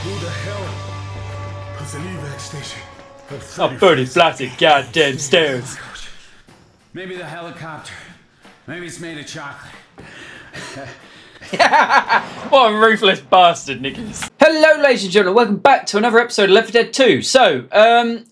Who the hell puts an evac station I'm 30 flights of goddamn stairs. Maybe the helicopter. Maybe it's made of chocolate. What a ruthless bastard, Nicholas. Hello, ladies and gentlemen. Welcome back to another episode of Left 4 Dead 2. So,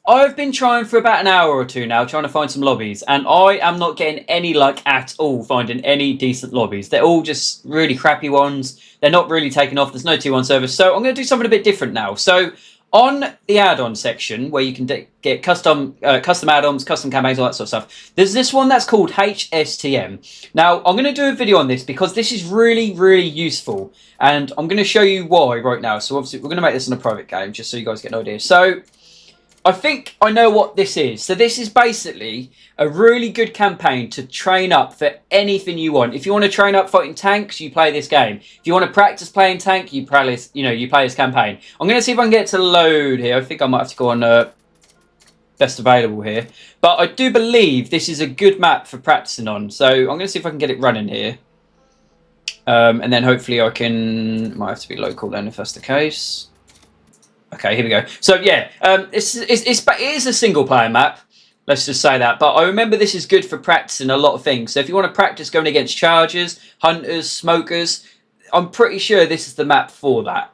I've been trying for about an hour or two now, trying to find some lobbies, and I am not getting any luck at all finding any decent lobbies. They're all just really crappy ones. They're not really taking off. There's no T1 service. So, I'm going to do something a bit different now. So, on the add-on section, where you can get custom add-ons, custom campaigns, all that sort of stuff, there's this one that's called HSTM. Now, I'm going to do a video on this because this is really, really useful, and I'm going to show you why right now. So, obviously, we're going to make this in a private game, just so you guys get an idea. So, I think I know what this is. So this is basically a really good campaign to train up for anything you want. If you want to train up fighting tanks, you play this game. If you want to practice playing tank, you play this, you play this campaign. I'm going to see if I can get it to load here. I think I might have to go on best available here. But I do believe this is a good map for practicing on. So I'm going to see if I can get it running here. And then hopefully I can... Might have to be local then if that's the case. Okay, here we go. So yeah, it is a single player map. Let's just say that. But I remember this is good for practicing a lot of things. So if you want to practice going against chargers, hunters, smokers, I'm pretty sure this is the map for that.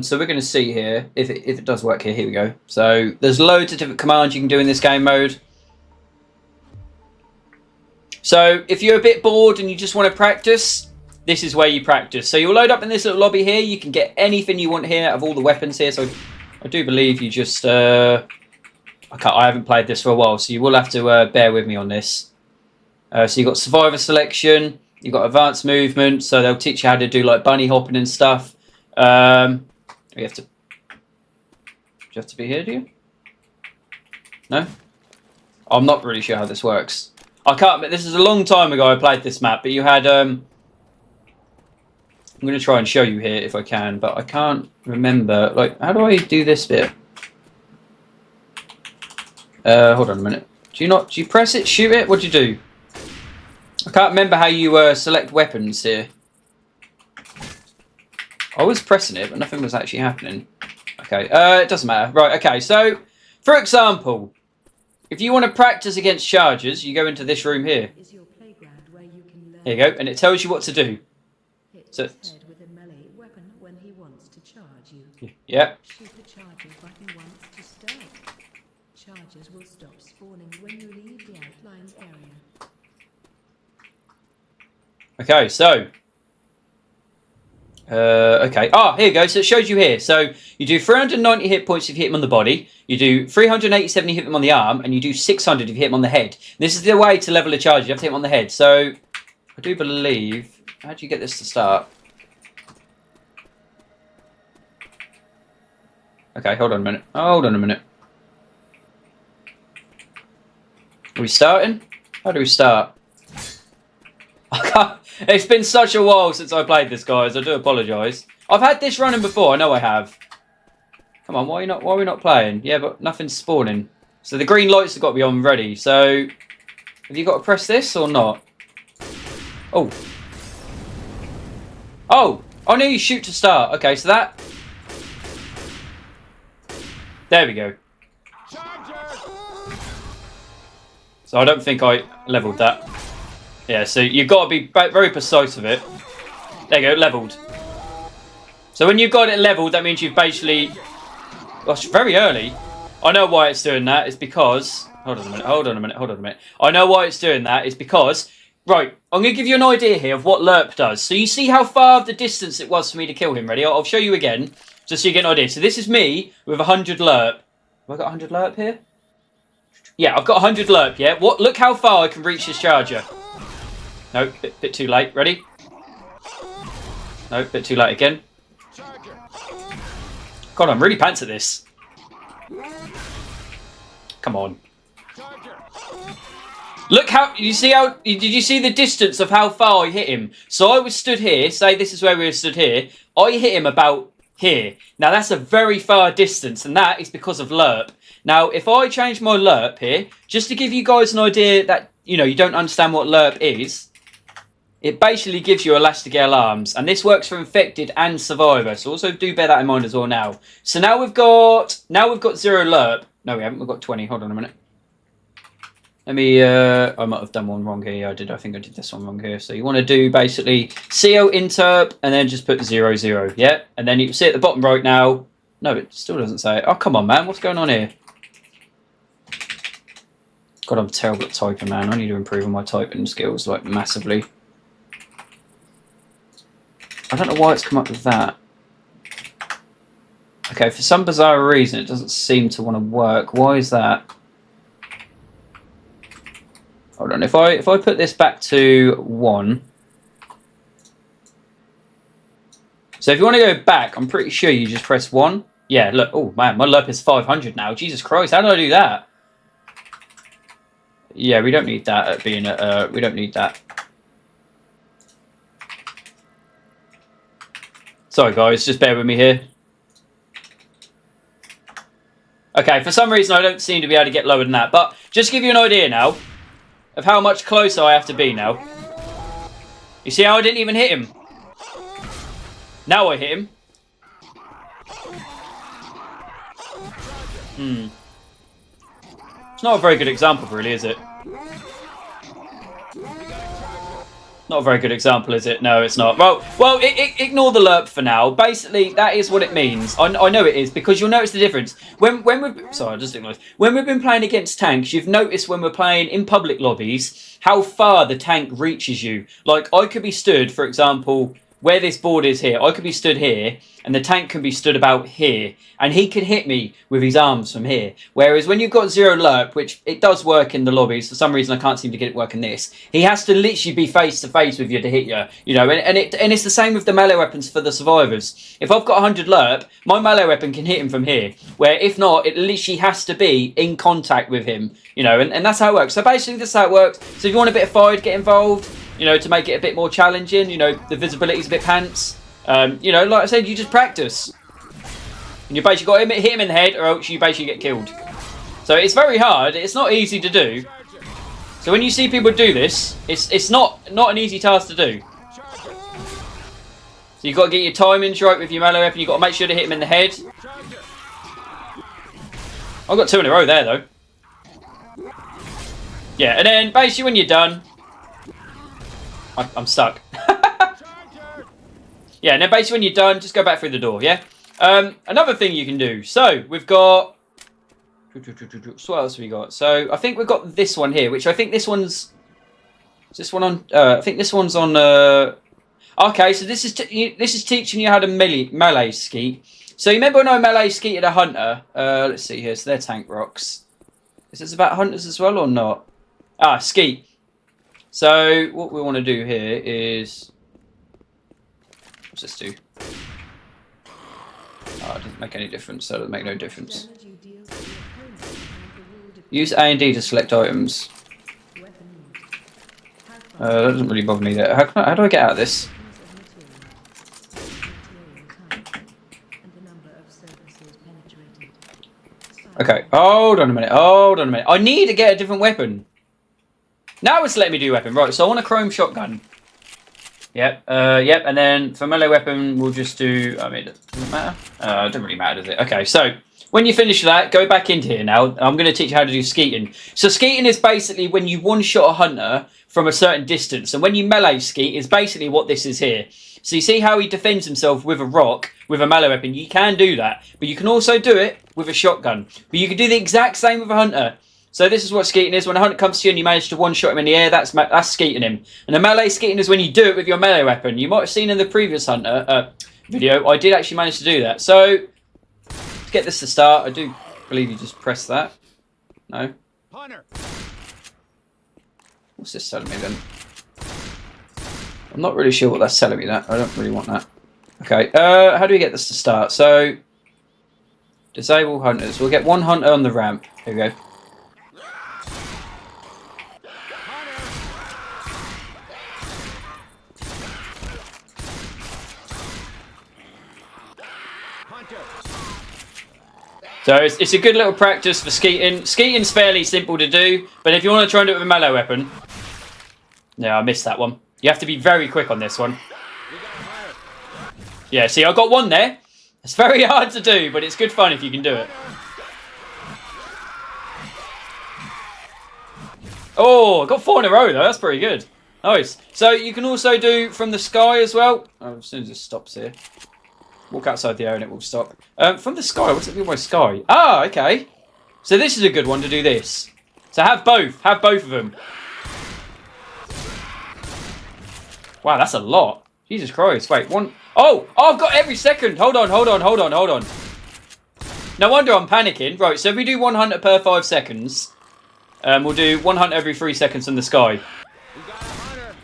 So we're going to see here if it does work here. Here we go. So there's loads of different commands you can do in this game mode. So if you're a bit bored and you just want to practice, this is where you practice. So you'll load up in this little lobby here. You can get anything you want here out of all the weapons here. So I do believe you just... I haven't played this for a while, so you will have to bear with me on this. So you've got survivor selection. You've got advanced movement. So they'll teach you how to do like bunny hopping and stuff. You have to... Do you have to be here, do you? No? I'm not really sure how this works. I can't... This is a long time ago I played this map, but you had... I'm going to try and show you here if I can, but I can't remember. Like, how do I do this bit? Hold on a minute. Do you press it, shoot it? What do you do? I can't remember how you select weapons here. I was pressing it, but nothing was actually happening. Okay, it doesn't matter. Right, okay, so, for example, if you want to practice against chargers, you go into this room here. Here you go, and it tells you what to do. So, with a melee weapon when he wants to charge you. Yeah. Shoot the charger button once to start. Charges will stop spawning when you leave the outline area. Okay, so. Okay. Here you go. So it shows you here. So you do 390 hit points if you hit him on the body. You do 387 if you hit him on the arm, and you do 600 if you hit him on the head. This is the way to level a charge. You have to hit him on the head. So I do believe. How do you get this to start? Okay, hold on a minute. Hold on a minute. Are we starting? How do we start? I can't. It's been such a while since I played this, guys. I do apologise. I've had this running before. I know I have. Come on, why are we not playing? Yeah, but nothing's spawning. So the green lights have got to be on ready. So have you got to press this or not? Oh. Oh, I knew you shoot to start. Okay, so that... There we go. So I don't think I leveled that. Yeah, so you've got to be very precise with it. There you go, leveled. So when you've got it leveled, that means you've basically... Gosh, very early. I know why it's doing that. It's because... Hold on a minute. I know why it's doing that. It's because... Right, I'm going to give you an idea here of what lerp does. So you see how far of the distance it was for me to kill him. Ready? I'll show you again, just so you get an idea. So this is me with 100 lerp. Have I got 100 lerp here? Yeah, I've got 100 lerp, yeah? Look how far I can reach this charger. No, bit too late. Ready? No, bit too late again. God, I'm really pants at this. Come on. Look how, did you see the distance of how far I hit him? So I was stood here, say this is where we were stood here. I hit him about here. Now that's a very far distance, and that is because of lerp. Now, if I change my lerp here, just to give you guys an idea that, you don't understand what lerp is. it basically gives you Elastigale arms, and this works for infected and survivor. So also do bear that in mind as well now. So now we've got 0 lerp. No, we haven't. We've got 20. Hold on a minute. Let me. I might have done one wrong here. Yeah, I did. I think I did this one wrong here. So you want to do basically CO interp and then just put 0 0. Yeah, and then you can see at the bottom right now. No, it still doesn't say it. Oh, come on, man. What's going on here? God, I'm terrible at typing, man. I need to improve on my typing skills, like, massively. I don't know why it's come up with that. Okay, for some bizarre reason, it doesn't seem to want to work. Why is that? Hold on. If I put this back to 1. So if you want to go back, I'm pretty sure you just press 1. Yeah, look. Oh, man, my lerp is 500 now. Jesus Christ, how did I do that? Yeah, we don't need that at being we don't need that. Sorry, guys, just bear with me here. Okay, for some reason I don't seem to be able to get lower than that, but just to give you an idea now of how much closer I have to be now. You see how I didn't even hit him? Now I hit him. It's not a very good example, really, is it? Not a very good example, is it? No, it's not. Well, ignore the lerp for now. Basically, that is what it means. I know it is, because you'll notice the difference. When we've... Sorry, I just didn't notice. When we've been playing against tanks, you've noticed when we're playing in public lobbies, how far the tank reaches you. Like, I could be stood, for example, where this board is here. I could be stood here, and the tank can be stood about here. And he can hit me with his arms from here. Whereas when you've got 0 lerp, which it does work in the lobbies, for some reason I can't seem to get it working this, he has to literally be face to face with you to hit you. You know, and it's the same with the melee weapons for the survivors. If I've got 100 lerp, my melee weapon can hit him from here. Where if not, it literally has to be in contact with him. You know, and that's how it works. So basically this is how it works. So if you want a bit of fire to get involved, you know, to make it a bit more challenging, you know, the visibility's a bit pants. You know, like I said, you just practice. And you basically got to hit him in the head, or else you basically get killed. So it's very hard. It's not easy to do. So when you see people do this, it's not an easy task to do. So you've got to get your timings right with your melee weapon. You've got to make sure to hit him in the head. I've got 2 in a row there, though. Yeah, and then basically when you're done... I'm stuck. Yeah, and then basically when you're done, just go back through the door, yeah? Another thing you can do. So, we've got... What else have we got? So, I think we've got this one here, which I think this one's... Is this one on... I think this one's on... Okay, so this is teaching you how to melee skeet. So, you remember when I melee skeeted a hunter? Let's see here. So, they're tank rocks. Is this about hunters as well or not? Ah, skeet. So, what we want to do here is... What's this do? Oh, it doesn't make any difference, so it doesn't make no difference. Use A and D to select items. That doesn't really bother me there. How do I get out of this? Okay, hold on a minute, I need to get a different weapon. Now it's letting me do weapon. Right, so I want a chrome shotgun. Yep, yep, and then for melee weapon, we'll just do... I mean, does it matter? It doesn't really matter, does it? Okay, so when you finish that, go back into here now. I'm going to teach you how to do skeeting. So skeeting is basically when you one-shot a hunter from a certain distance. And when you melee skeet is basically what this is here. So you see how he defends himself with a rock, with a melee weapon? You can do that. But you can also do it with a shotgun. But you can do the exact same with a hunter. So this is what skeeting is. When a hunter comes to you and you manage to one-shot him in the air, that's skeeting him. And a melee skeeting is when you do it with your melee weapon. You might have seen in the previous hunter video, I did actually manage to do that. So, to get this to start, I do believe you just press that. No? Hunter. What's this telling me then? I'm not really sure what that's telling me, that. I don't really want that. Okay, how do we get this to start? So, disable hunters. We'll get one hunter on the ramp. Here we go. So it's a good little practice for skeeting. Skeeting's fairly simple to do, but if you want to try and do it with a melee weapon... Yeah, I missed that one. You have to be very quick on this one. Yeah, see, I got one there. It's very hard to do, but it's good fun if you can do it. Oh, I got 4 in a row, though. That's pretty good. Nice. So you can also do from the sky as well. Oh, as soon as it stops here. Walk outside the air and it will stop. From the sky, what's it mean by sky? Ah, okay. So this is a good one to do this. So have both. Have both of them. Wow, that's a lot. Jesus Christ. Wait, one. Oh, I've got every second. Hold on. No wonder I'm panicking. Right, so if we do 1 hunter per 5 seconds, we'll do 1 hunter every 3 seconds in the sky. We got a hunter.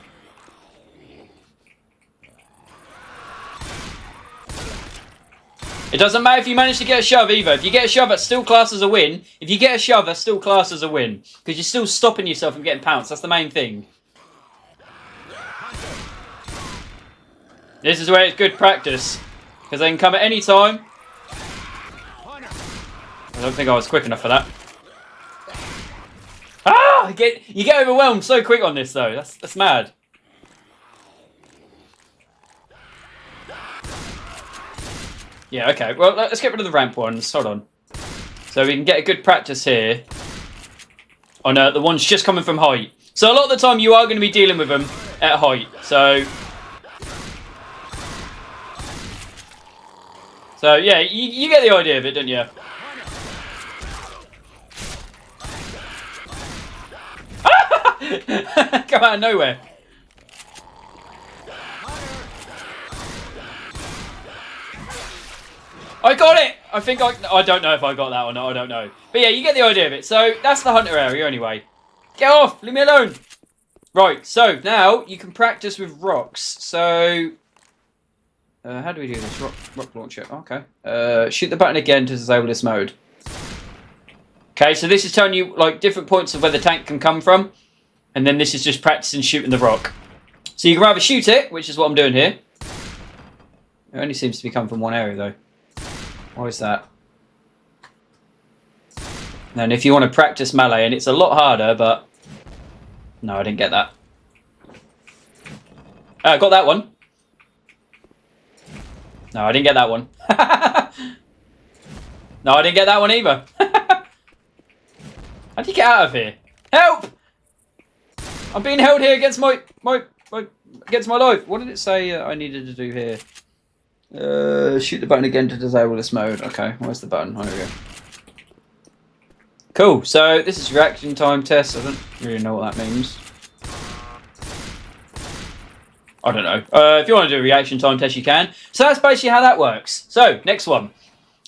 It doesn't matter if you manage to get a shove either. If you get a shove, that's still classed as a win. If you get a shove, that's still classed as a win. Because you're still stopping yourself from getting pounced. That's the main thing. This is where it's good practice. Because they can come at any time. I don't think I was quick enough for that. Ah! You get overwhelmed so quick on this though. That's mad. Yeah, okay. Well, let's get rid of the ramp ones. Hold on. So we can get a good practice here. On the ones just coming from height. So a lot of the time you are going to be dealing with them at height. So yeah, you get the idea of it, don't you? Come out of nowhere. I got it! I think I don't know if I got that or not, I don't know. But yeah, you get the idea of it. So that's the hunter area anyway. Get off! Leave me alone! Right, so now you can practice with rocks. So how do we do this? Rock launcher. Okay. Shoot the button again to disable this mode. Okay, so this is telling you like different points of where the tank can come from. And then this is just practicing shooting the rock. So you can either shoot it, which is what I'm doing here. It only seems to be coming from one area though. Why is that? And if you want to practice melee, and it's a lot harder, but no, I didn't get that. I got that one. No, I didn't get that one. No, I didn't get that one either. How do you get out of here? Help! I'm being held here against my against my life. What did it say I needed to do here? Shoot the button again to disable this mode. Okay, where's the button? Oh, there we go. Cool. So this is reaction time test. I don't really know what that means. I don't know. If you want to do a reaction time test, you can. So that's basically how that works. So next one,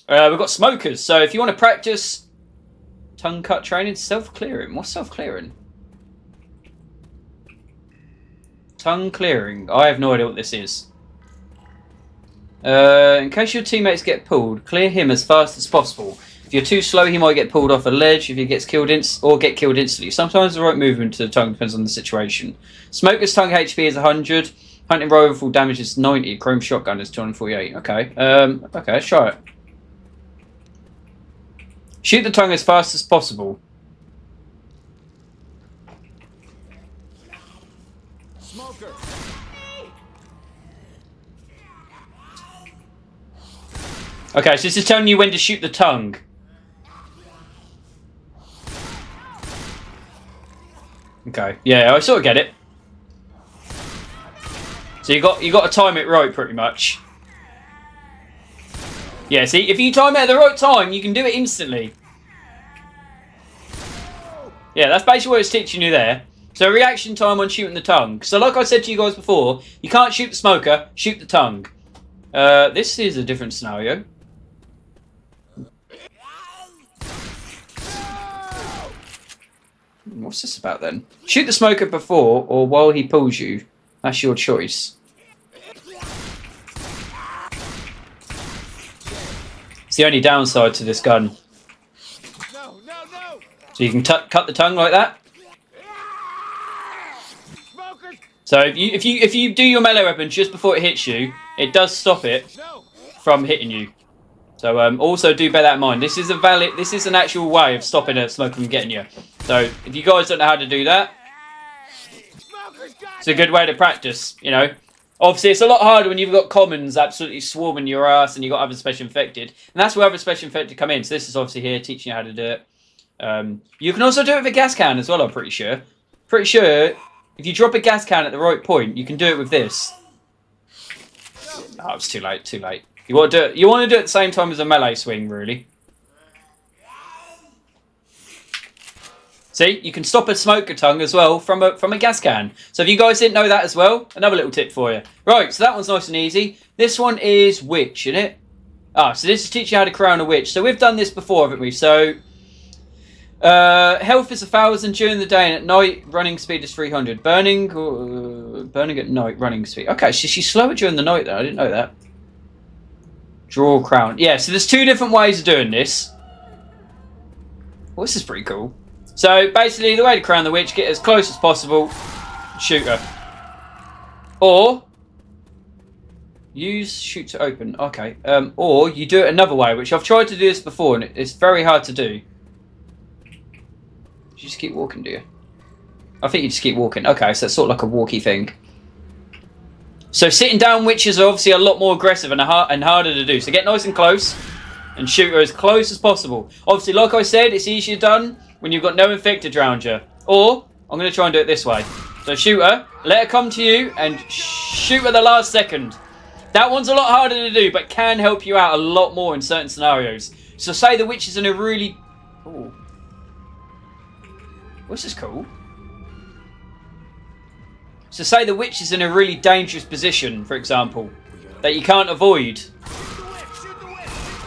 we've got smokers. So if you want to practice tongue cut training, self-clearing. What's self-clearing? Tongue clearing. I have no idea what this is. In case your teammates get pulled, clear him as fast as possible. If you're too slow, he might get pulled off a ledge if he gets killed get killed instantly. Sometimes the right movement to the tongue depends on the situation. Smoker's tongue HP is 100. Hunting rifle damage is 90. Chrome shotgun is 248. Okay. Okay, let's try it. Shoot the tongue as fast as possible. Smoker. Okay, so this is telling you when to shoot the tongue. Okay, yeah, I sort of get it. So you got to time it right, pretty much. Yeah, see, if you time it at the right time, you can do it instantly. Yeah, that's basically what it's teaching you there. So reaction time on shooting the tongue. So like I said to you guys before, you can't shoot the smoker, shoot the tongue. This is a different scenario. What's this about then? Shoot the smoker before or while he pulls you. That's your choice. It's the only downside to this gun. No. So you can cut the tongue like that. Smokers. So if you do your melee weapon just before it hits you, it does stop it from hitting you. So also do bear that in mind. This is an actual way of stopping a smoker from getting you. So if you guys don't know how to do that, Smokers got It's a good way to practice, you know. Obviously, it's a lot harder when you've got commons absolutely swarming your ass and you've got other special infected. And that's where other special infected come in. So this is obviously here teaching you how to do it. You can also do it with a gas can as well, I'm pretty sure. Pretty sure if you drop a gas can at the right point, you can do it with this. Oh, it's too late, too late. You want to do it at the same time as a melee swing, really. See, you can stop a smoker tongue as well from a gas can. So if you guys didn't know that as well, another little tip for you. Right, so that one's nice and easy. This one is witch, isn't it? Ah, so this is teaching you how to crown a witch. So we've done this before, haven't we? So health is 1,000 during the day and at night. Running speed is 300. Burning at night. Running speed. Okay, so she's slower during the night though. I didn't know that. Draw crown. Yeah, so there's two different ways of doing this. Well, this is pretty cool. So basically, the way to crown the witch, get as close as possible, shoot her. Or use shoot to open. Okay. Or you do it another way, which I've tried to do this before, and it's very hard to do. You just keep walking, do you? I think you just keep walking. Okay, so it's sort of like a walkie thing. So sitting down witches are obviously a lot more aggressive and harder to do. So get nice and close and shoot her as close as possible. Obviously, like I said, it's easier done when you've got no infected around you. Or, I'm going to try and do it this way. So shoot her, let her come to you, and shoot her the last second. That one's a lot harder to do, but can help you out a lot more in certain scenarios. So say the witch is in a really... Ooh. This is cool. So say the witch is in a really dangerous position, for example, that you can't avoid.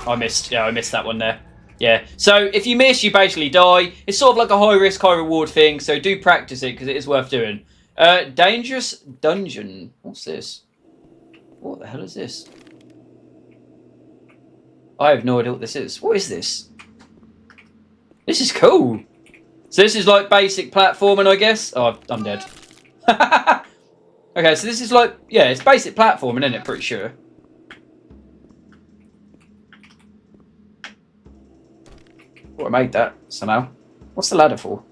I missed that one there. Yeah, so if you miss, you basically die. It's sort of like a high risk, high reward thing, so do practice it because it is worth doing. Dangerous dungeon. What's this? What the hell is this? I have no idea what this is. What is this? This is cool. So this is like basic platforming, I guess. Oh, I'm dead. Okay, so this is like, yeah, it's basic platforming, isn't it? Pretty sure. Oh, I made that somehow. What's the ladder for?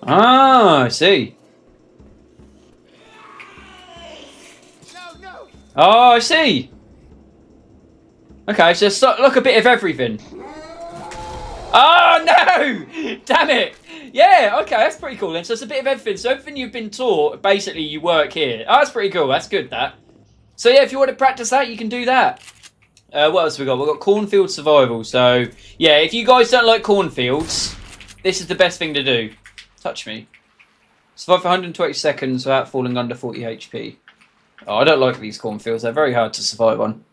Ah, I see. Oh, I see. Okay, so it's like a bit of everything. Oh, no! Damn it! Yeah, okay, that's pretty cool then. So it's a bit of everything. So everything you've been taught, basically you work here. Oh, that's pretty cool. That's good, that. So yeah, if you want to practice that, you can do that. What else have we got? We've got cornfield survival. So yeah, if you guys don't like cornfields, this is the best thing to do. Touch me. Survive for 120 seconds without falling under 40 HP. Oh, I don't like these cornfields. They're very hard to survive on.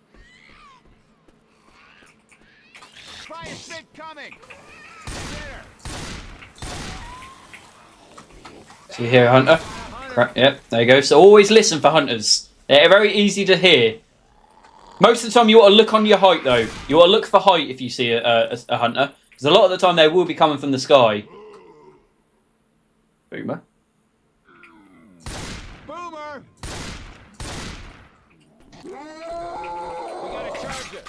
So you hear a hunter? Yep, there you go. So always listen for hunters. They're very easy to hear. Most of the time you want to look on your height though. You want to look for height if you see a hunter. Because a lot of the time they will be coming from the sky. Boomer. Boomer! We got a charger.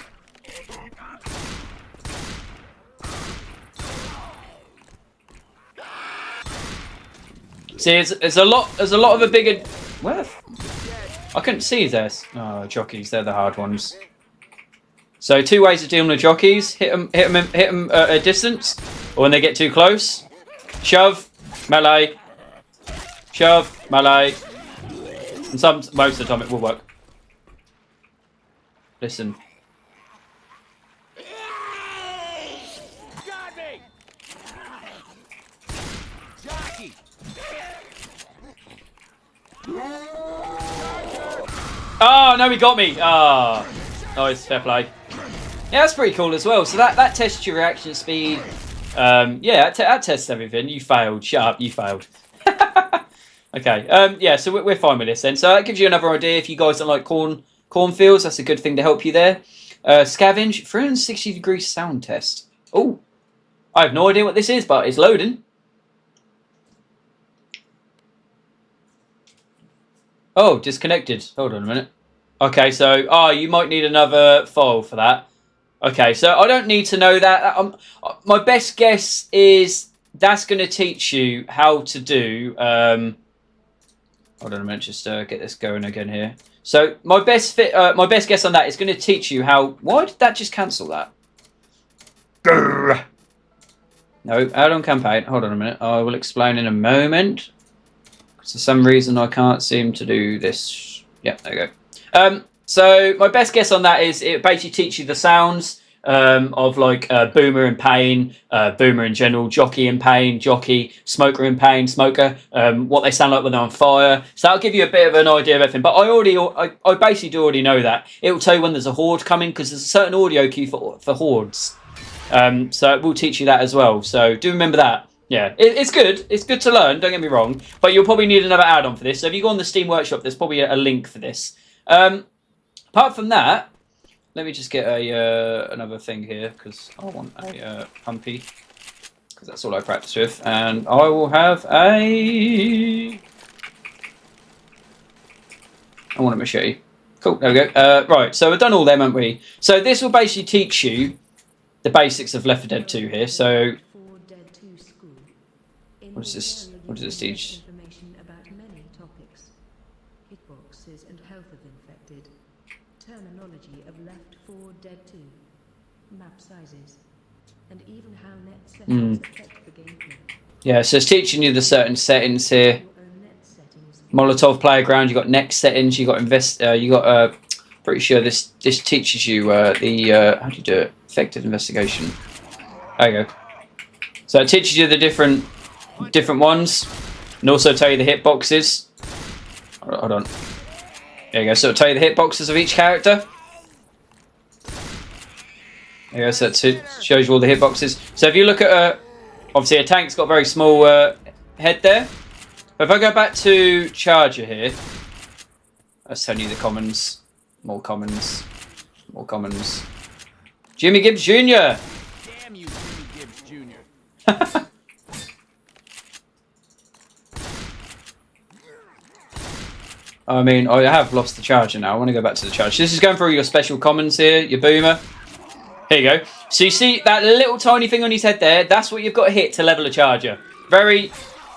See, it's a lot of a bigger... Where? I couldn't see theirs. Oh, jockeys, they're the hard ones. So 2 ways of dealing with jockeys: hit them at a distance, or when they get too close. Shove, melee. Shove, melee. And most of the time it will work. Listen. Oh, no, he got me. Ah, oh, nice, fair play. Yeah, that's pretty cool as well. So that tests your reaction speed. Yeah, that tests everything. You failed. Shut up, you failed. Okay, yeah, so we're fine with this then. So that gives you another idea. If you guys don't like cornfields, that's a good thing to help you there. Scavenge, 360-degree sound test. Oh, I have no idea what this is, but it's loading. Oh, disconnected. Hold on a minute. Okay, so, you might need another file for that. Okay, so I don't need to know that. My best guess is that's going to teach you how to do. Hold on a minute, just get this going again here. So my best guess on that is going to teach you how. Why did that just cancel that? Grr. No, add on campaign. Hold on a minute. I will explain in a moment. For some reason, I can't seem to do this. Yeah, there you go. So my best guess on that is it basically teaches you the sounds of like boomer in pain, boomer in general, jockey in pain, jockey, smoker in pain, smoker, what they sound like when they're on fire. So that'll give you a bit of an idea of everything. But I basically do already know that. It will tell you when there's a horde coming because there's a certain audio cue for hordes. So it will teach you that as well. So do remember that. Yeah, it's good. It's good to learn, don't get me wrong. But you'll probably need another add-on for this. So if you go on the Steam Workshop, there's probably a link for this. Apart from that, let me just get another thing here because I want a pumpy. Because that's all I practice with. And I will have I want a machete. Cool, there we go. Right, so we've done all them, haven't we? So this will basically teach you the basics of Left 4 Dead 2 here. So what does this teach? Information about many topics. Hitboxes and health of infected. Terminology of Left 4 Dead 2. Map sizes. And even how net settings affect the gameplay. Yeah, so it's teaching you the certain settings here. Molotov playground, you got next settings, you got pretty sure this teaches you how do you do it? Effective investigation. There you go. So it teaches you the different ones, and also tell you the hitboxes. Hold on. There you go. So it'll tell you the hitboxes of each character. There you go. So it shows you all the hitboxes. So if you look at obviously a tank's got a very small head there. But if I go back to Charger here, that's telling you the commons, more commons, more commons. Jimmy Gibbs Jr. Damn you, Jimmy Gibbs Jr. I mean, I have lost the Charger now. I want to go back to the Charger. This is going through your special commons here, your boomer. Here you go. So you see that little tiny thing on his head there? That's what you've got to hit to level a Charger. Very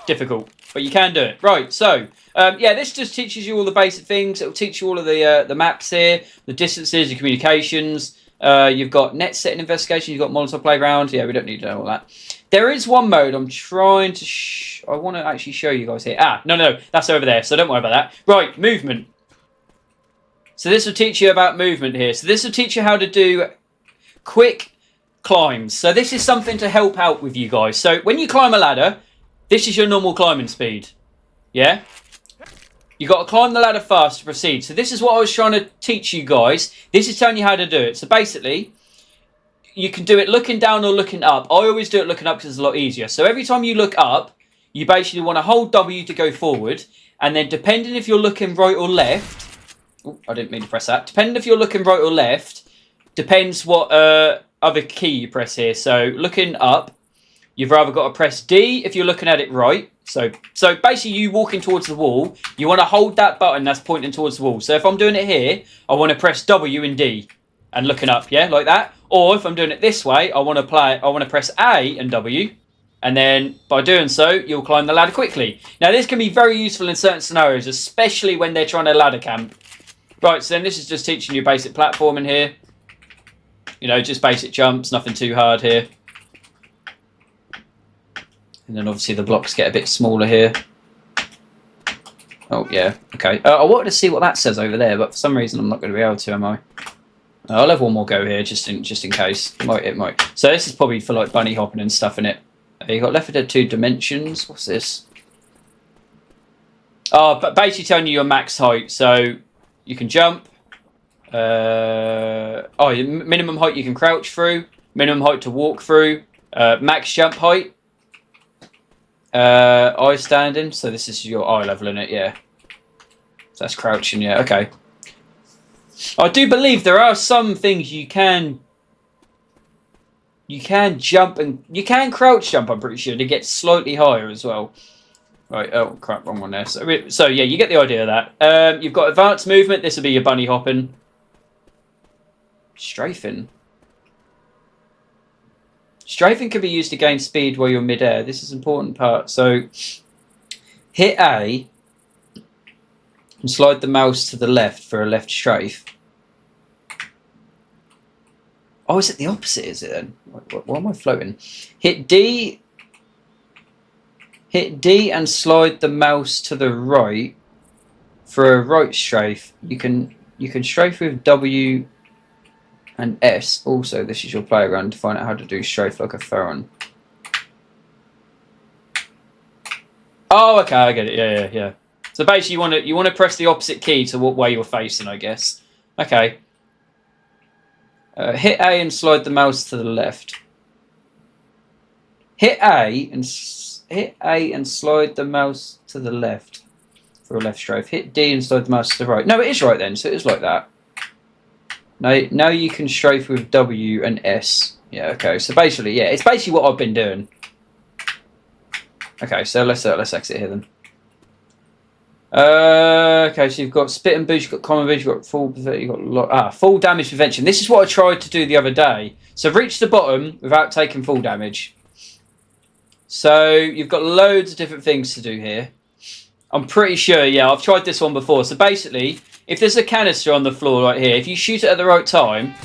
difficult, but you can do it. Right, so, yeah, this just teaches you all the basic things. It'll teach you all of the maps here, the distances, the communications. You've got net setting investigation. You've got Molotov playground. Yeah, we don't need to know all that. There is one mode I'm trying to... I want to actually show you guys here. No, that's over there, so don't worry about that. Right, movement. So this will teach you about movement here. So this will teach you how to do quick climbs. So this is something to help out with you guys. So when you climb a ladder, this is your normal climbing speed. Yeah? You've got to climb the ladder fast to proceed. So this is what I was trying to teach you guys. This is telling you how to do it. So basically, you can do it looking down or looking up. I always do it looking up because it's a lot easier. So every time you look up, you basically want to hold W to go forward. And then depending if you're looking right or left... Oh, I didn't mean to press that. Depending if you're looking right or left, depends what other key you press here. So looking up, you've either got to press D if you're looking at it right. So basically you walking towards the wall, you want to hold that button that's pointing towards the wall. So if I'm doing it here, I want to press W and D and looking up, yeah, like that. Or if I'm doing it this way, I want to press A and W, and then by doing so, you'll climb the ladder quickly. Now this can be very useful in certain scenarios, especially when they're trying to ladder camp. Right, so then this is just teaching you basic platforming here. You know, just basic jumps, nothing too hard here. And then obviously the blocks get a bit smaller here. Oh, yeah, okay. I wanted to see what that says over there, but for some reason I'm not going to be able to, am I? I'll have one more go here, just in case. It might. So this is probably for like bunny hopping and stuff in it. You got Left 4 Dead 2 dimensions. What's this? Oh, but basically telling you your max height. So you can jump. Minimum height you can crouch through. Minimum height to walk through. Max jump height. Eye standing. So this is your eye level in it, yeah. So that's crouching, yeah. Okay. I do believe there are some things you can jump and you can crouch jump. I'm pretty sure to get slightly higher as well. Right. Oh crap, wrong one there. So yeah, you get the idea of that. You've got advanced movement. This will be your bunny hopping, strafing. Strafing can be used to gain speed while you're mid-air. This is an important part. So hit A and slide the mouse to the left for a left strafe. Oh, is it the opposite, is it then? Why am I floating? Hit D and slide the mouse to the right for a right strafe. You can strafe with W and S. Also, this is your playground to find out how to do strafe like a Theron. Oh, okay, I get it. Yeah. So basically, you want to press the opposite key to what way you're facing, I guess. Okay. Hit A and slide the mouse to the left. Hit A and slide the mouse to the left for a left strafe. Hit D and slide the mouse to the right. No, it is right then. So it is like that. Now you can strafe with W and S. Yeah. Okay. So basically, yeah, it's basically what I've been doing. Okay. So let's exit here then. Okay, so you've got spit and boost, you've got common boost, you've got full damage prevention. This is what I tried to do the other day. So reach the bottom without taking full damage. So you've got loads of different things to do here. I'm pretty sure, yeah, I've tried this one before. So basically, if there's a canister on the floor right here, if you shoot it at the right time,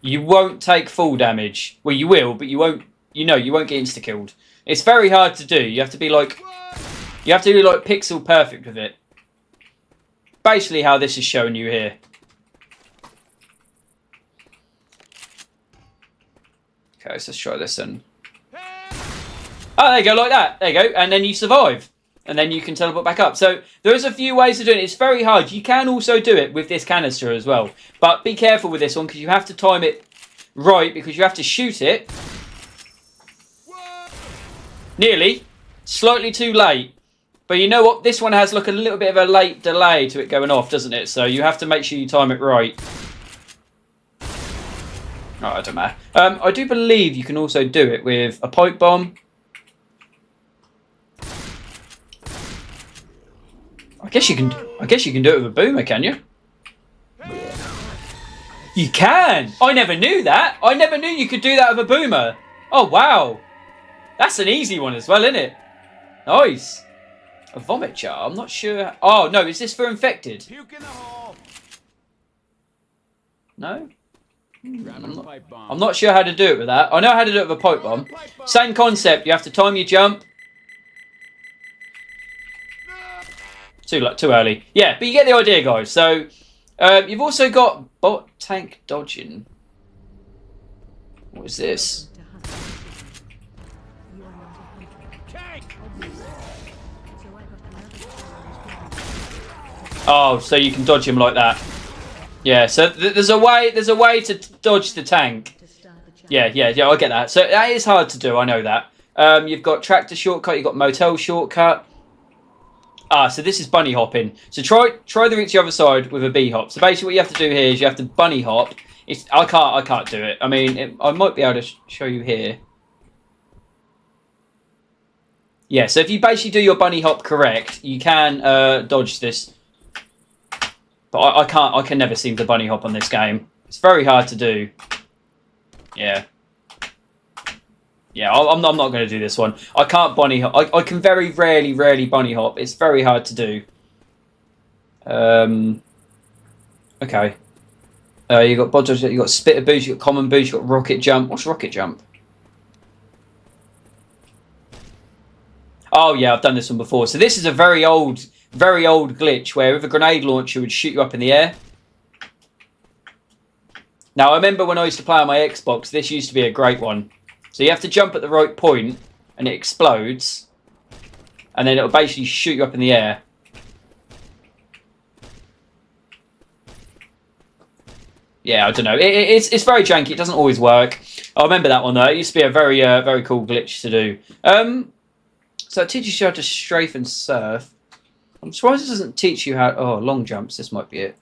you won't take full damage. Well, you will, but you won't. You won't get insta killed. It's very hard to do. You have to be like pixel perfect with it. Basically how this is showing you here. Okay, so let's try this then. Oh, there you go, like that. There you go. And then you survive. And then you can teleport back up. So there's a few ways of doing it. It's very hard. You can also do it with this canister as well. But be careful with this one because you have to time it right because you have to shoot it. Nearly. Slightly too late. But you know what? This one has like a little bit of a late delay to it going off, doesn't it? So you have to make sure you time it right. Oh, I don't know. I do believe you can also do it with a pipe bomb. I guess you can do it with a boomer, can you? You can! I never knew that! I never knew you could do that with a boomer! Oh, wow! That's an easy one as well, isn't it? Nice! A vomit jar? I'm not sure... Oh, no, is this for infected? No? I'm not sure how to do it with that. I know how to do it with a pipe bomb. Same concept. You have to time your jump. Too early. Yeah, but you get the idea, guys. So, you've also got bot tank dodging. What is this? Oh, so you can dodge him like that. Yeah, so there's a way to dodge the tank. Yeah, I get that. So that is hard to do, I know that. You've got tractor shortcut, you've got motel shortcut. Ah, so this is bunny hopping. So try the reach the other side with a bee hop. So basically what you have to do here is you have to bunny hop. I can't do it. I mean, I might be able to show you here. Yeah, so if you basically do your bunny hop correct, you can dodge this. But I can never seem to bunny hop on this game. It's very hard to do. Yeah. Yeah, I'm not going to do this one. I can't bunny hop. I can very rarely bunny hop. It's very hard to do. Okay. You got bod dodge, you got spitter boost, you got common boost, you got rocket jump. What's rocket jump? Oh yeah, I've done this one before. So this is a very old glitch where with a grenade launcher would shoot you up in the air. Now I remember when I used to play on my Xbox, this used to be a great one. So you have to jump at the right point and it explodes. And then it'll basically shoot you up in the air. Yeah, I don't know. It's very janky. It doesn't always work. I remember that one though. It used to be a very cool glitch to do. So it teaches you how to strafe and surf. I'm surprised it doesn't teach you how... Oh, long jumps. This might be it.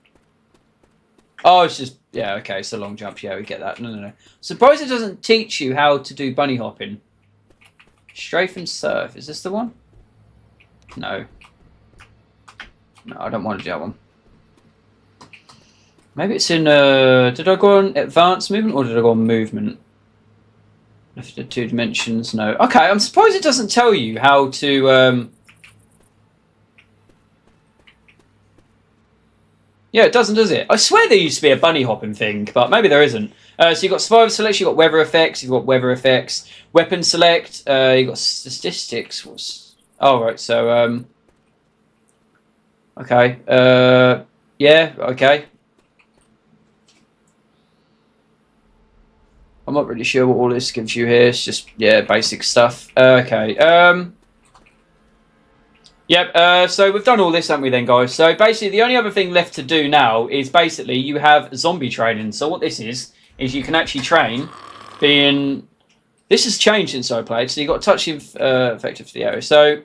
Oh, it's just... Yeah, okay, it's a long jump. Yeah, we get that. No. Surprised it doesn't teach you how to do bunny hopping. Strafe and surf. Is this the one? No. No, I don't want to do that one. Maybe it's in... did I go on advanced movement or did I go on movement? Left Dead 2 dimensions, no. Okay, I'm surprised it doesn't tell you how to... Yeah, it doesn't, does it? I swear there used to be a bunny hopping thing, but maybe there isn't. So you've got survivor selection, you've got weather effects, weapon select, you've got statistics. Oh, right, so... Okay, yeah, okay. I'm not really sure what all this gives you here. It's just, yeah, basic stuff. Okay. Yep, so we've done all this, haven't we then, guys? So basically, the only other thing left to do now is basically you have zombie training. So what this is you can actually train being... This has changed since I played, so you've got touch effective for the area. So,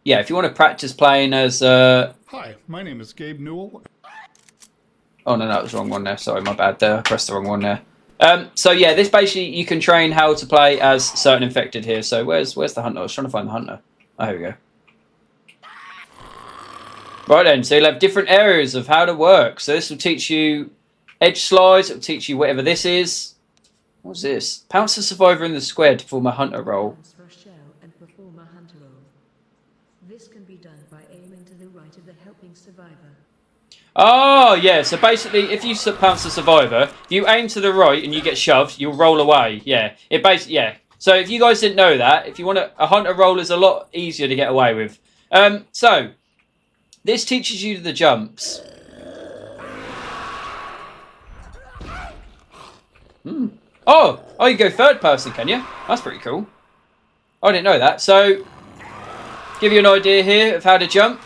yeah, if you want to practice playing as... Hi, my name is Gabe Newell. Oh, no, that was the wrong one there. Sorry, my bad there. I pressed the wrong one there. So yeah, this basically you can train how to play as certain infected here. So where's the hunter? I was trying to find the hunter. Oh, here we go. Right then, so you'll have different areas of how to work. So this will teach you edge slides. It will teach you whatever this is. What's this? Pounce the survivor in the square to form a hunter roll. For a shell and perform a hunter roll. This can be done by aiming to the right of the helping survivor. Oh, yeah. So basically, if you pounce the survivor, if you aim to the right and you get shoved, you'll roll away. Yeah. It basically, yeah. So if you guys didn't know that, if you want a hunter roll is a lot easier to get away with. So this teaches you the jumps. Oh, you can go third person, can you? That's pretty cool. I didn't know that. So give you an idea here of how to jump.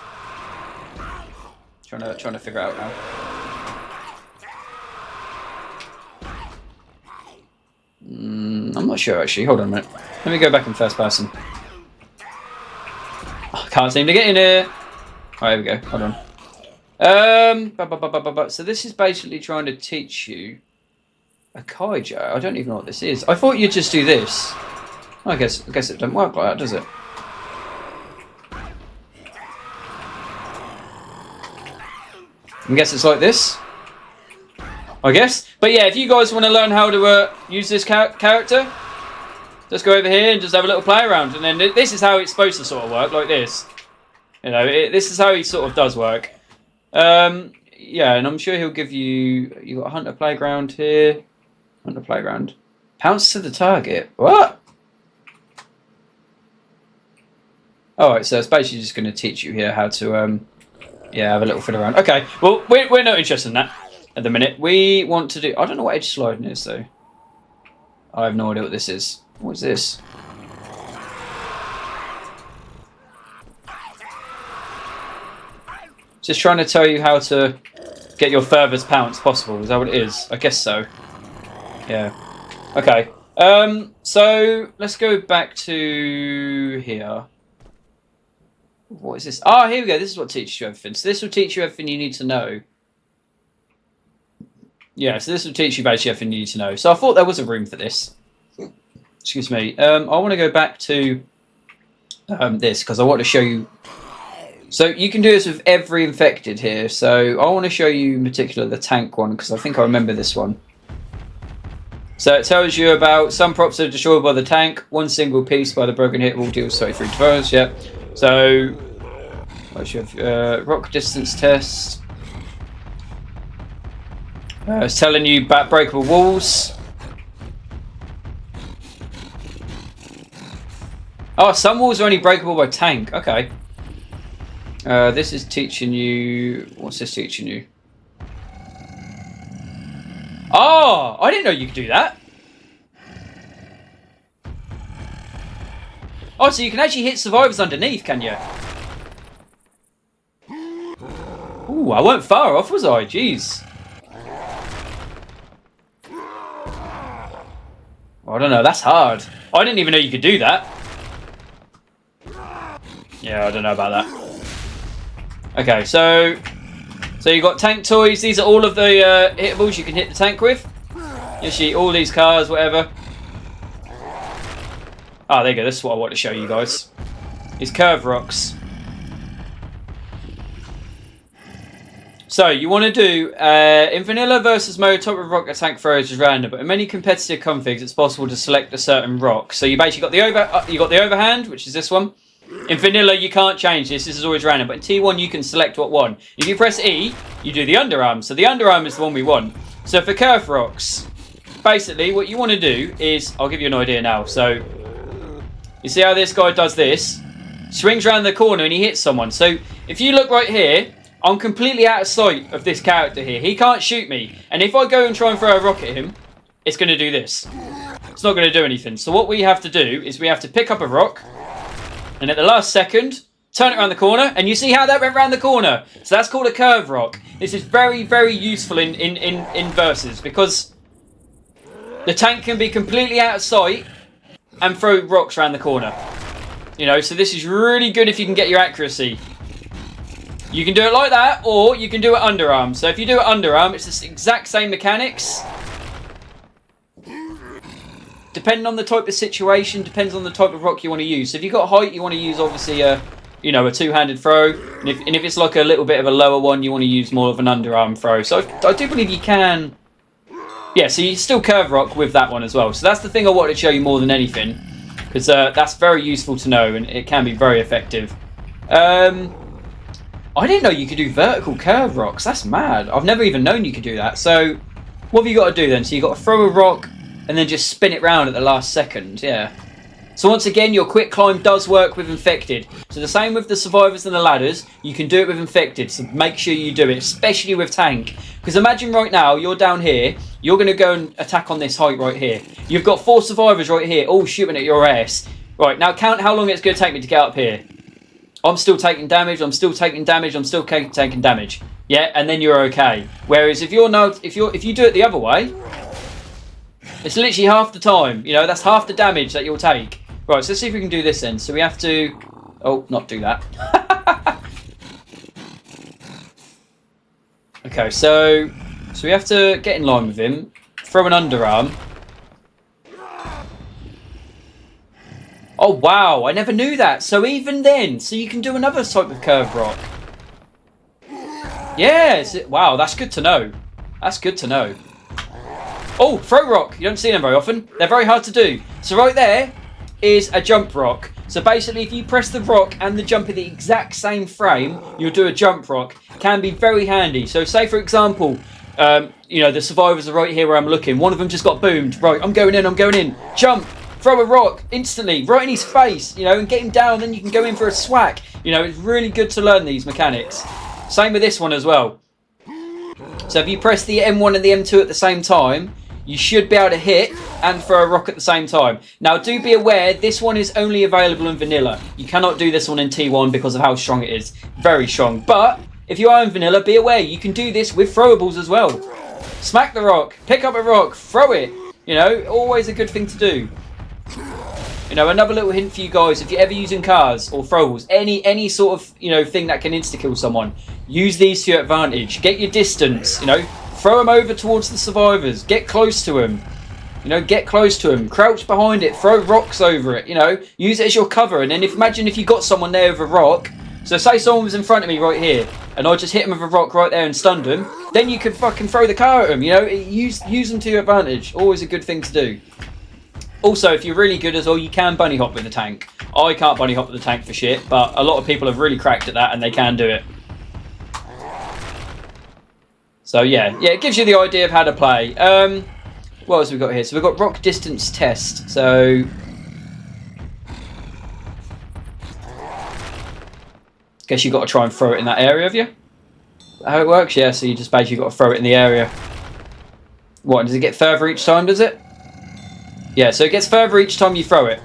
Trying to figure it out now. I'm not sure actually. Hold on a minute. Let me go back in first person. I can't seem to get in here. Oh, here we go. Hold on. So this is basically trying to teach you a kaiju. I don't even know what this is. I thought you'd just do this. I guess it doesn't work like that, does it? I guess it's like this. I guess. But yeah, if you guys want to learn how to use this character, just go over here and just have a little play around. And then this is how it's supposed to sort of work, like this. You know, this is how he sort of does work. Yeah, and I'm sure he'll give you... You've got a hunter playground here. Hunter playground. Pounce to the target. What? Alright, so it's basically just going to teach you here how to... yeah, have a little fiddle around. Okay, well, we're not interested in that at the minute. We want to do... I don't know what edge sliding is, though. I have no idea what this is. What is this? Just trying to tell you how to get your furthest pounce possible. Is that what it is? I guess so. Yeah. Okay. So, let's go back to here. What is this? Ah, here we go. This is what teaches you everything. So this will teach you everything you need to know. Yeah, so this will teach you basically everything you need to know. So I thought there was a room for this. Excuse me. I want to go back to this because I want to show you. So you can do this with every infected here. So I want to show you in particular the tank one because I think I remember this one. So it tells you about some props are destroyed by the tank. One single piece by the broken hit will deal 33 damage. Yep. So, what's your rock distance test? It's telling you about breakable walls. Oh, some walls are only breakable by tank. Okay. This is teaching you... What's this teaching you? Oh, I didn't know you could do that. Oh, so you can actually hit survivors underneath, can you? Ooh, I weren't far off, was I? Jeez. I don't know, that's hard. I didn't even know you could do that. Yeah, I don't know about that. Okay, so you got tank toys. These are all of the hittables you can hit the tank with. You see all these cars, whatever. Ah, there you go. This is what I want to show you guys. These curve rocks. So you want to do in vanilla versus mode, type of rock attack throws is random, but in many competitive configs, it's possible to select a certain rock. So you basically got the overhand, which is this one. In vanilla, you can't change this. This is always random. But in T1, you can select what one. If you press E, you do the underarm. So the underarm is the one we want. So for curve rocks, basically what you want to do is, I'll give you an idea now. So you see how this guy does this? Swings around the corner and he hits someone. So if you look right here, I'm completely out of sight of this character here. He can't shoot me. And if I go and try and throw a rock at him, it's going to do this. It's not going to do anything. So what we have to do is we have to pick up a rock. And at the last second, turn it around the corner. And you see how that went around the corner. So that's called a curve rock. This is very, very useful in versus. Because the tank can be completely out of sight and throw rocks around the corner. You know, so this is really good if you can get your accuracy. You can do it like that, or you can do it underarm. So if you do it underarm, it's the exact same mechanics. Depending on the type of situation, depends on the type of rock you want to use. So if you've got height, you want to use obviously a two-handed throw. And if it's like a little bit of a lower one, you want to use more of an underarm throw. So I do believe you can. Yeah, so you still curve rock with that one as well. So that's the thing I wanted to show you more than anything, because that's very useful to know and it can be very effective. I didn't know you could do vertical curve rocks. That's mad. I've never even known you could do that. So what have you got to do then? So you've got to throw a rock and then just spin it round at the last second. Yeah. So once again, your quick climb does work with infected. So the same with the survivors and the ladders, you can do it with infected. So make sure you do it, especially with tank. Because imagine right now, you're down here, you're going to go and attack on this height right here. You've got 4 survivors right here, all shooting at your ass. Right, now count how long it's going to take me to get up here. I'm still taking damage, I'm still taking damage, I'm still taking damage. Yeah, and then you're okay. Whereas if you do it the other way, it's literally half the time. You know, that's half the damage that you'll take. Right, so let's see if we can do this then. So we have to... Oh, not do that. Okay, so we have to get in line with him. Throw an underarm. Oh, wow. I never knew that. So even then, so you can do another type of curve rock. Yes. Wow, that's good to know. That's good to know. Oh, throw rock. You don't see them very often. They're very hard to do. So right there is a jump rock. So basically, if you press the rock and the jump in the exact same frame, you'll do a jump rock. Can be very handy. So say, for example, the survivors are right here where I'm looking. One of them just got boomed. Right, I'm going in. Jump. Throw a rock instantly, right in his face, and get him down. Then you can go in for a swack. It's really good to learn these mechanics. Same with this one as well. So if you press the M1 and the M2 at the same time, you should be able to hit and throw a rock at the same time. Now, do be aware, this one is only available in vanilla. You cannot do this one in T1 because of how strong it is. Very strong. But if you are in vanilla, be aware, you can do this with throwables as well. Smack the rock, pick up a rock, throw it. Always a good thing to do. Another little hint for you guys, if you're ever using cars or throwables, any sort of, thing that can insta-kill someone, use these to your advantage. Get your distance, throw them over towards the survivors. Get close to them. Get close to them. Crouch behind it. Throw rocks over it, Use it as your cover. And then imagine if you got someone there with a rock. So say someone was in front of me right here, and I just hit him with a rock right there and stunned him. Then you could fucking throw the car at him, Use them to your advantage. Always a good thing to do. Also, if you're really good as well, you can bunny hop with the tank. I can't bunny hop with the tank for shit, but a lot of people have really cracked at that and they can do it. So yeah, it gives you the idea of how to play. What else have we got here? So we've got rock distance test. So guess you've got to try and throw it in that area, have you? How it works? Yeah, so you just basically got to throw it in the area. What, does it get further each time, does it? Yeah, so it gets further each time you throw it.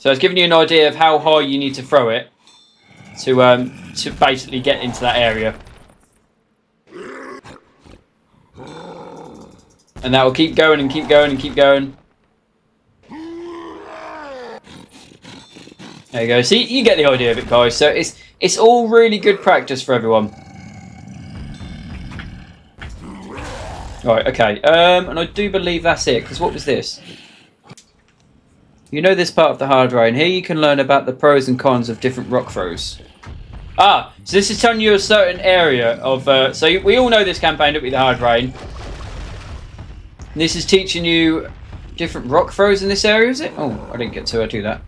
So it's giving you an idea of how high you need to throw it to basically get into that area. And that will keep going and keep going and keep going. There you go. See, you get the idea of it, guys. So it's all really good practice for everyone. Right, okay, and I do believe that's it, because what was this? This part of the hard way, and here you can learn about the pros and cons of different rock throws. Ah, so this is telling you a certain area of... so we all know this campaign, don't we? The Hard Rain. And this is teaching you different rock throws in this area, is it? Oh, I didn't get to do that.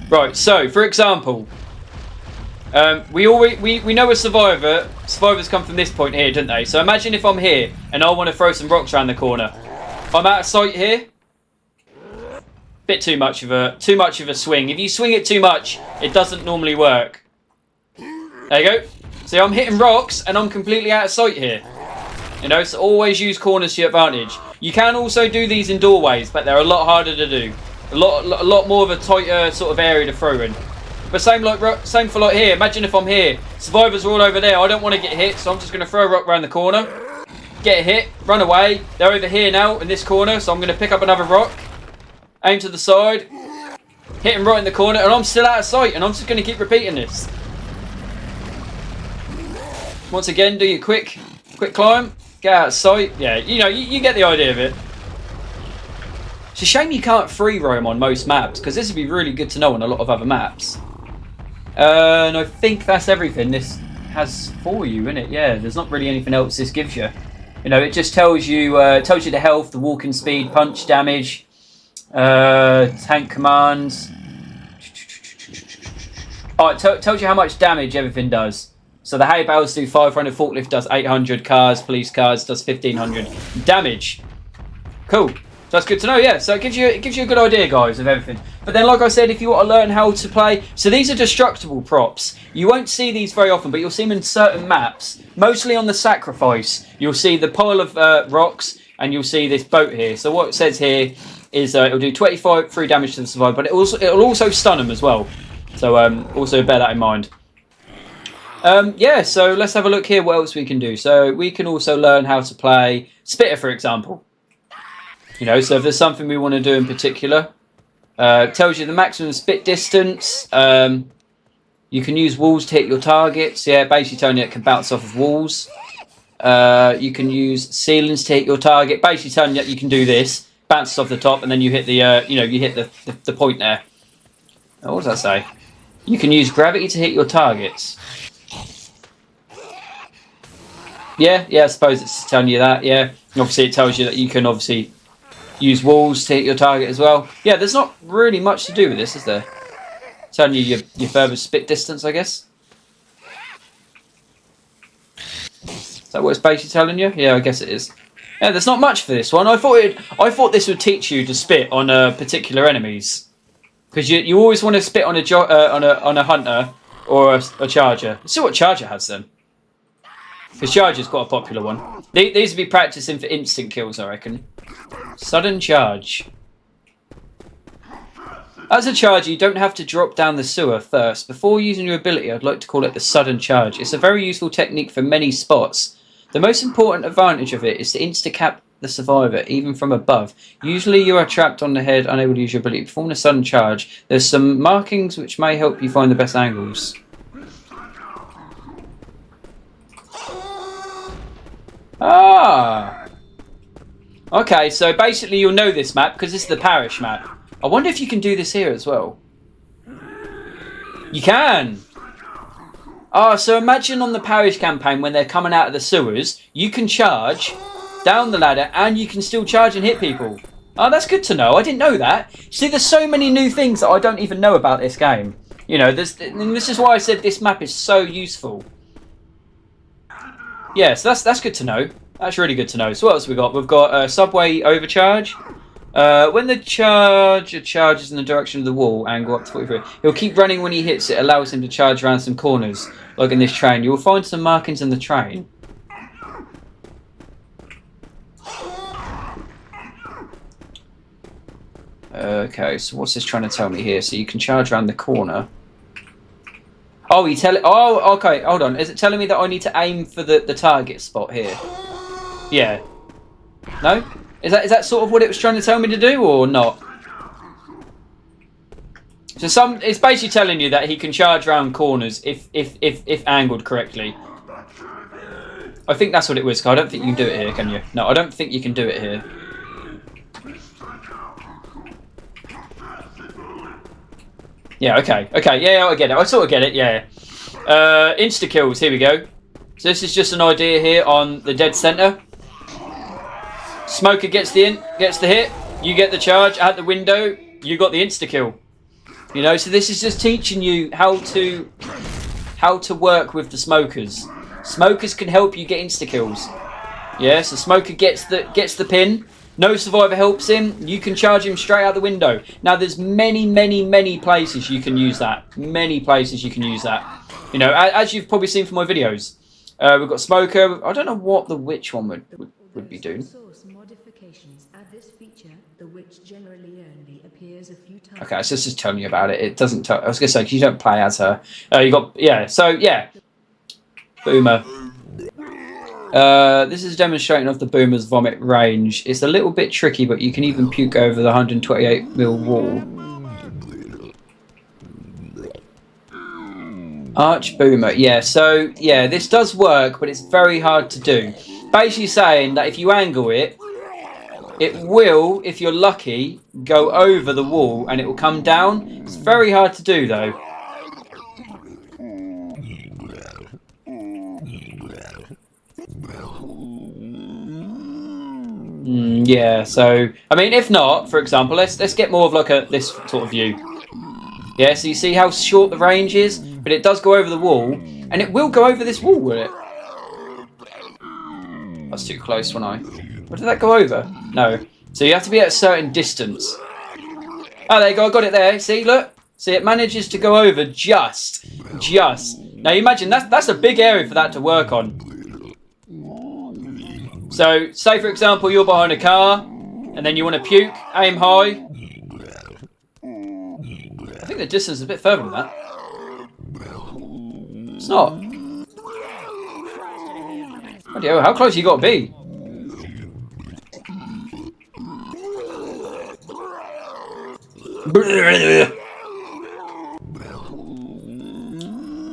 Right, so, for example... we know a survivor. Survivors come from this point here, don't they? So imagine if I'm here and I want to throw some rocks around the corner. I'm out of sight here. Bit too much of a swing. If you swing it too much, it doesn't normally work. There you go. See, I'm hitting rocks and I'm completely out of sight here. You know, so always use corners to your advantage. You can also do these in doorways, but they're a lot harder to do. A lot more of a tighter sort of area to throw in. But same for like here. Imagine if I'm here. Survivors are all over there. I don't want to get hit, so I'm just going to throw a rock around the corner. Get a hit, run away. They're over here now in this corner, so I'm going to pick up another rock. Aim to the side. Hit him right in the corner, and I'm still out of sight, and I'm just going to keep repeating this. Once again, do your quick climb. Get out of sight. Yeah, you know, you get the idea of it. It's a shame you can't free roam on most maps, because this would be really good to know on a lot of other maps. And I think that's everything this has for you, isn't it? Yeah, there's not really anything else this gives you. You know, it just tells you the health, the walking speed, punch damage, tank commands. Oh, it tells you how much damage everything does. So the hay bales do 500, forklift does 800, cars, police cars does 1500 damage. Cool. So that's good to know, yeah. So it gives you a good idea, guys, of everything. But then, like I said, if you want to learn how to play... So these are destructible props. You won't see these very often, but you'll see them in certain maps. Mostly on the Sacrifice. You'll see the pile of rocks, and you'll see this boat here. So what it says here is it'll do 25 free damage to the survivor, but it'll also stun them as well. So also bear that in mind. Yeah, so let's have a look here what else we can do. So we can also learn how to play Spitter, for example. You know, so if there's something we want to do in particular, tells you the maximum spit distance. You can use walls to hit your targets. Yeah, basically telling you it can bounce off of walls. You can use ceilings to hit your target. Basically telling you that you can do this, bounces off the top, and then you hit the you hit the point there. Oh, what does that say? You can use gravity to hit your targets. Yeah, I suppose it's telling you that. Yeah, and obviously it tells you that you can obviously use walls to hit your target as well. Yeah, there's not really much to do with this, is there? Telling you your furthest spit distance, I guess. Is that what it's basically telling you? Yeah, I guess it is. Yeah, there's not much for this one. I thought this would teach you to spit on particular enemies, because you always want to spit on a hunter or a charger. Let's see what charger has then. Because Charger's quite a popular one. These would be practicing for instant kills, I reckon. Sudden charge. As a charger, you don't have to drop down the sewer first. Before using your ability, I'd like to call it the sudden charge. It's a very useful technique for many spots. The most important advantage of it is to insta-cap the survivor, even from above. Usually you are trapped on the head, unable to use your ability. Perform a sudden charge. There's some markings which may help you find the best angles. Ah! Okay, so basically you'll know this map because this is the parish map. I wonder if you can do this here as well. You can! Ah, so imagine on the parish campaign when they're coming out of the sewers, you can charge down the ladder and you can still charge and hit people. Oh, that's good to know. I didn't know that. See, there's so many new things that I don't even know about this game. You know, this is why I said this map is so useful. Yes, that's good to know. That's really good to know. So what else have we got? We've got subway overcharge. When the charger charges in the direction of the wall, angle up to 43, he'll keep running when he hits it, allows him to charge around some corners, like in this train. You will find some markings in the train. Okay, so what's this trying to tell me here? So you can charge around the corner. Oh, oh, okay, hold on. Is it telling me that I need to aim for the target spot here? Yeah. No? Is that sort of what it was trying to tell me to do, or not? So it's basically telling you that he can charge around corners if angled correctly. I think that's what it was. I don't think you can do it here, can you? No, I don't think you can do it here. Yeah, okay. Yeah, I get it. I sort of get it. Yeah. Insta kills. Here we go. So this is just an idea here on the dead center. Smoker gets the hit. You get the charge out the window. You got the insta kill. You know, so this is just teaching you how to work with the smokers. Smokers can help you get insta kills. Yeah, so smoker gets the pin. No survivor helps him. You can charge him straight out the window. Now, there's many places you can use that. Many places you can use that. You know, as you've probably seen from my videos. We've got smoker. I don't know what the witch one would be doing. Source modifications add this feature, the witch generally only appears a few times. Okay, so it's just telling you about it. It doesn't tell. I was going to say, 'cause you don't play as her. You got, yeah, so, yeah. Boomer. This is demonstrating of the boomer's vomit range. It's a little bit tricky, but you can even puke over the 128mm wall. Arch boomer. Yeah, so, yeah, this does work, but it's very hard to do. Basically saying that if you angle it, it will, if you're lucky, go over the wall and it will come down. It's very hard to do, though. Yeah, so I mean, if not, for example, let's get more of like this sort of view. Yeah, so you see how short the range is, but it does go over the wall, and it will go over this wall, will it? That's too close, when I. What did that go over? No. So you have to be at a certain distance. Oh, there you go. I got it there. See, look. See, it manages to go over just. Now you imagine that's a big area for that to work on. So, say for example, you're behind a car, and then you want to puke, aim high. I think the distance is a bit further than that. It's not. Bloody hell, how close you got to be?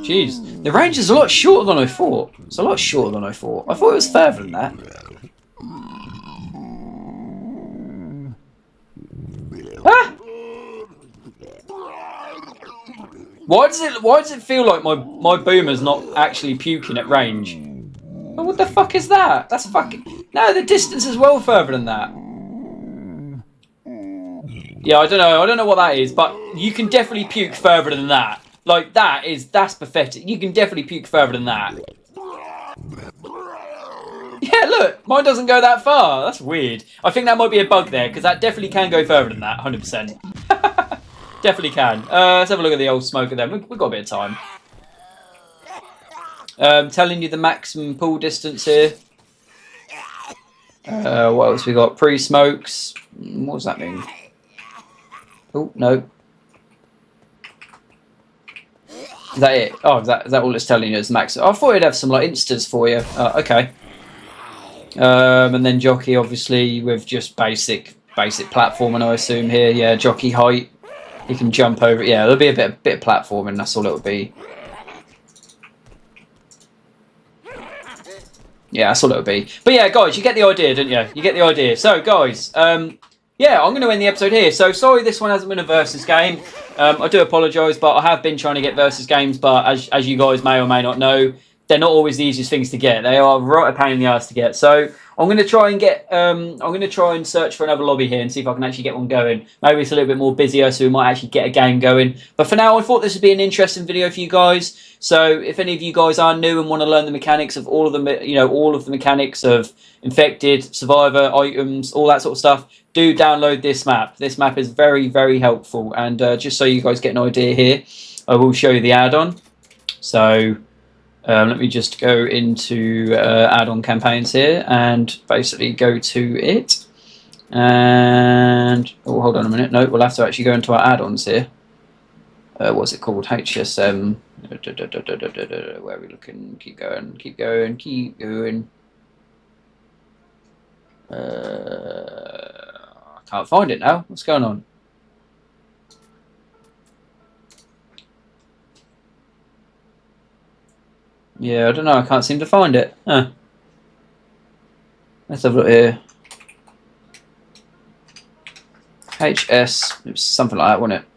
Jeez, the range is a lot shorter than I thought. It's a lot shorter than I thought. I thought it was further than that. Ah! Why does it feel like my boomer's not actually puking at range? Oh, what the fuck is that? That's fucking... No, the distance is well further than that. Yeah, I don't know what that is, but you can definitely puke further than that. Like, that's pathetic. You can definitely puke further than that. Yeah, look, mine doesn't go that far. That's weird. I think that might be a bug there, because that definitely can go further than that, 100%. Definitely can. Let's have a look at the old smoker then. We've got a bit of time. Telling you the maximum pull distance here. What else we got? Pre-smokes. What does that mean? Oh, no. Is that it? Oh, is that all it's telling you is max? I thought it'd have some like instas for you. Okay. And then jockey, obviously, with just basic platforming, I assume here. Yeah, jockey height. You can jump over it. Yeah, there'll be a bit of platforming. That's all it would be. Yeah, that's all it would be. But yeah, guys, you get the idea, don't you? You get the idea. So, guys, yeah, I'm going to end the episode here. So, sorry this one hasn't been a versus game. I do apologise, but I have been trying to get versus games. But as you guys may or may not know, they're not always the easiest things to get. They are right a pain in the ass to get. So, I'm going to try and get. I'm going to try and search for another lobby here and see if I can actually get one going. Maybe it's a little bit more busier, so we might actually get a game going. But for now, I thought this would be an interesting video for you guys. So if any of you guys are new and want to learn the mechanics of all of the, all of the mechanics of infected, survivor, items, all that sort of stuff, do download this map. This map is very, very helpful. And just so you guys get an idea here, I will show you the add-on. So. Let me just go into add-on campaigns here and basically go to it. And oh, hold on a minute. No, we'll have to actually go into our add-ons here. What's it called? HSM. Where are we looking? Keep going. Keep going. Keep going. I can't find it now. What's going on? Yeah, I don't know. I can't seem to find it. Huh. Let's have a look here. HS. It was something like that, wasn't it?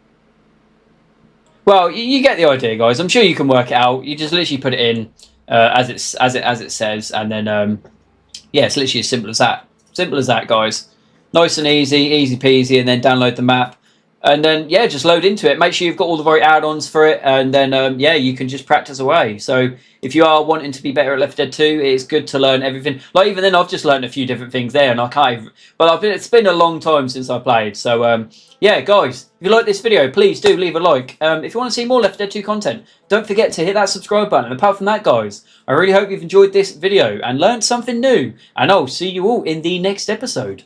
Well, you get the idea, guys. I'm sure you can work it out. You just literally put it in as it says, and then yeah, it's literally as simple as that. Simple as that, guys. Nice and easy peasy, and then download the map. And then, yeah, just load into it. Make sure you've got all the right add-ons for it. And then, yeah, you can just practice away. So if you are wanting to be better at Left 4 Dead 2, it's good to learn everything. Like, even then, I've just learned a few different things there. And I can't even... But it's been a long time since I played. So, yeah, guys, if you like this video, please do leave a like. If you want to see more Left 4 Dead 2 content, don't forget to hit that subscribe button. And apart from that, guys, I really hope you've enjoyed this video and learned something new. And I'll see you all in the next episode.